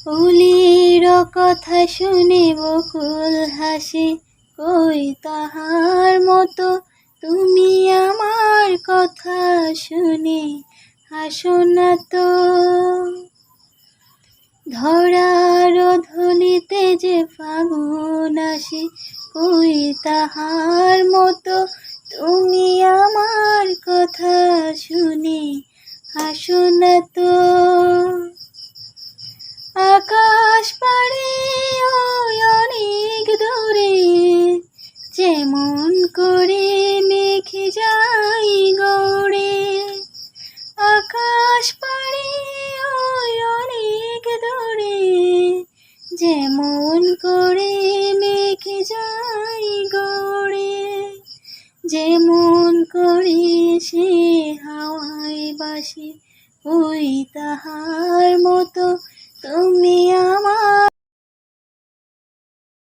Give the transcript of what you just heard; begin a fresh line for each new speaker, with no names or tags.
ফুলের কথা শুনে বকুল হাসে, কই তাহার মতো তুমি আমার কথা শুনে হাসো না তো। ধরার ধলিতে যে ফাগুন আসে, কই তাহার মতো তুমি আমার কথা শুনে হাসো না তো। আকাশ পাড়ে ওই অনেক দূরে, যেমন করে মেঘ যাই গড়ে। আকাশ পাড়ে ওই অনেক দূরে, যেমন করে মেঘ যাই গড়ে। যেমন করে সে হাওয়ায় বাসে, ওই তাহার